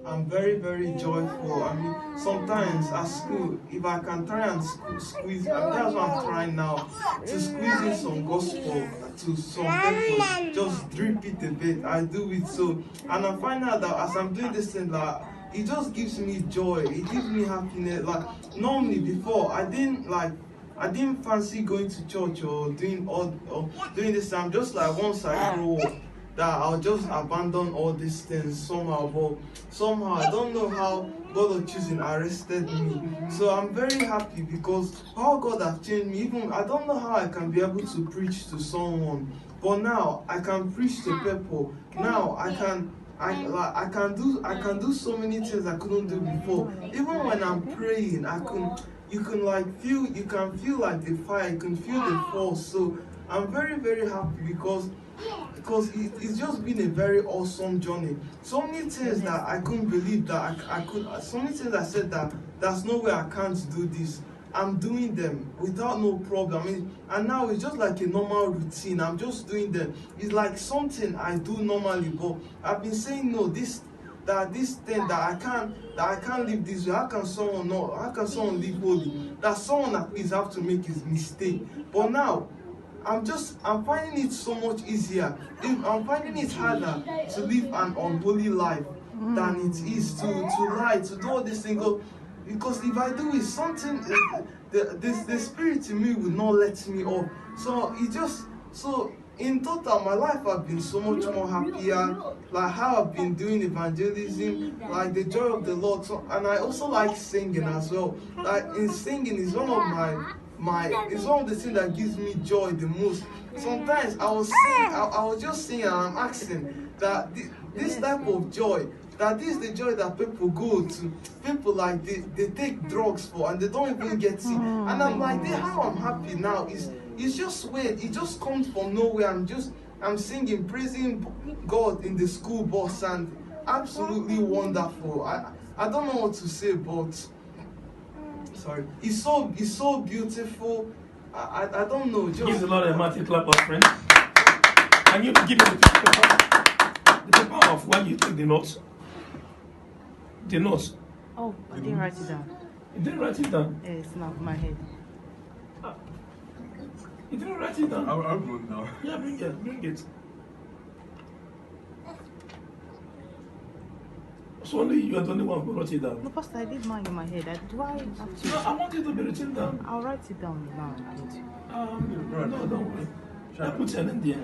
I'm very, very joyful. I mean, sometimes at school, if I can try and squeeze, that's what I'm trying now, to squeeze in some gospel to some people, just drip it a bit. I do it so, and I find out that as I'm doing this thing, like, it just gives me joy. It gives me happiness. Like, normally before, I didn't fancy going to church or doing this. I'm just like, once I grow up, that I'll just abandon all these things somehow. But somehow, I don't know how God of choosing arrested me. So I'm very happy because how God has changed me. Even I don't know how I can be able to preach to someone, but now I can preach to people. Now I can do so many things I couldn't do before. Even when I'm praying, you can feel like the fire, you can feel the force. So I'm very, very happy because it's just been a very awesome journey. So many things that I couldn't believe that I could, so many things I said that there's no way I can't do this. I'm doing them without no problem. I mean, and now it's just like a normal routine. I'm just doing them. It's like something I do normally, but I've been saying no, this thing that I can't live this way. How can someone live holy? That someone at least have to make his mistake. But now I'm finding it so much easier. I'm finding it harder to live an unholy life than it is to lie, to do all these things. Because if I do it, something, the spirit in me will not let me off. So in total, my life has been so much more happier. Like how I've been doing evangelism, like the joy of the Lord. So, and I also like singing as well. Like in singing is one of it's one of the things that gives me joy the most. Sometimes I was just singing and I'm asking that this type of joy, that this is the joy that people go to. People like they take drugs for and they don't even get it. And I'm like, how I'm happy now it's just weird. It just comes from nowhere. I'm singing, praising God in the school bus, and absolutely wonderful. I don't know what to say, but sorry, it's so beautiful. I don't know. Just give the Lord a mighty clap of friends. Can you give me the paper of when you take the notes? The notes. Oh, I didn't write it down. You didn't write it down? It's not in my head. You didn't write it down? I'll go now. Yeah, bring it. So only you are the only one who wrote it down. No, Pastor, I did mine in my head. Do I have to? No, I want it to be written down. I'll write it down now. No, don't worry. I put it in there.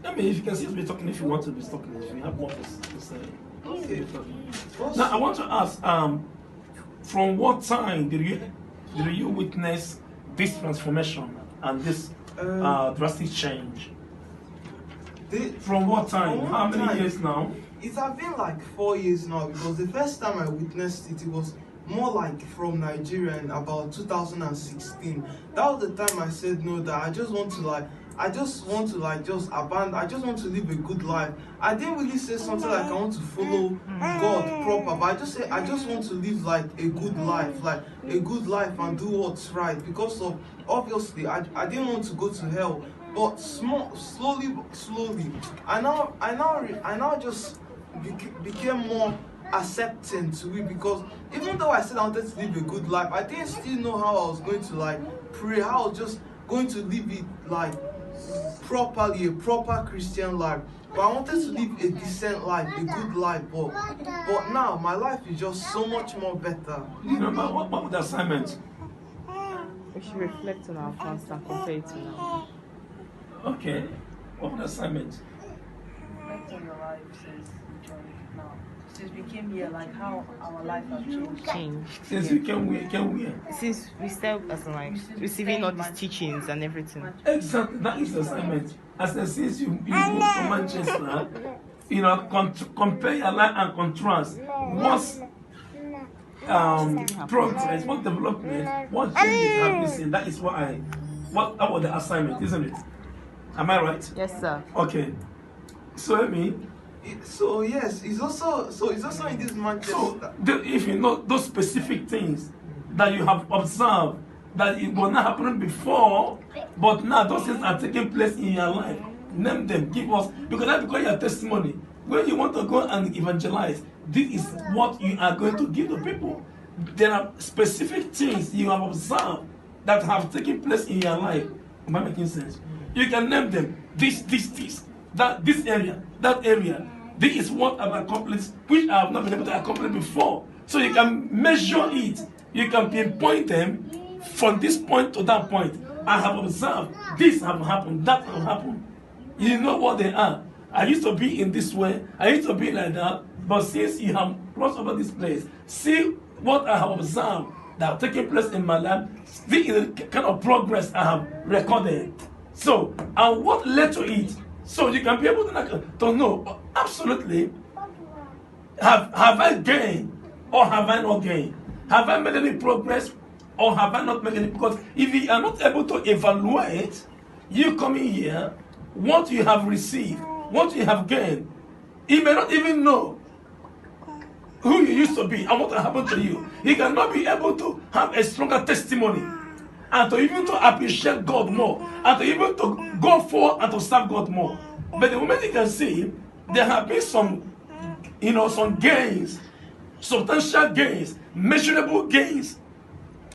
I mean, if you can see us be talking, if you want to be talking, if you have more to say. okay. Now, I want to ask, from what time did you witness this transformation and this drastic change? From what time? How many years now? It has been like 4 years now, because the first time I witnessed it, it was more like from Nigeria in about 2016. That was the time I said no, that I just want to live a good life. I didn't really say something like I want to follow God proper, but I just said I just want to live like a good life, and do what's right, because of obviously I didn't want to go to hell. But slowly, I now just became more accepting to it, because even though I said I wanted to live a good life, I didn't still know how I was going to like pray, how I was just going to live it like properly, a proper Christian life. But I wanted to live a decent life, a good life. But now my life is just so much more better. You remember what was the assignment? We should reflect on our past and compare it to now. Okay. What was the assignment? Reflect on your life since you joined now. Since we came here, like how our life has changed. Since we came here. Since we started as like receiving all these teachings and everything. Exactly, that is the assignment. As I since you moved to Manchester, compare your life and contrast. What's progress, what development, what changes have you seen? That is that was the assignment, isn't it? Am I right? Yes, sir. Okay. So Yes, it's also in this Manchester. So if you know those specific things that you have observed that it was not happening before, but now those things are taking place in your life. Name them, give us, because that's because your testimony. When you want to go and evangelize, this is what you are going to give to people. There are specific things you have observed that have taken place in your life. Am I making sense? You can name them. This, that, this area, that area. This is what I've accomplished, which I have not been able to accomplish before. So you can measure it. You can pinpoint them from this point to that point. I have observed this have happened, that have happened. You know what they are. I used to be in this way. I used to be like that. But since you have crossed over this place, see what I have observed that have taken place in my life. This is the kind of progress I have recorded. So, and what led to it? So you can be able to know absolutely, have I gained or have I not gained? Have I made any progress or have I not made any? Because if you are not able to evaluate, you coming here, what you have received, what you have gained, you may not even know who you used to be and what happened to you. You cannot be able to have a stronger testimony and to even to appreciate God more and to even to go forward and to serve God more. But the moment you can see, there have been some gains, substantial gains, measurable gains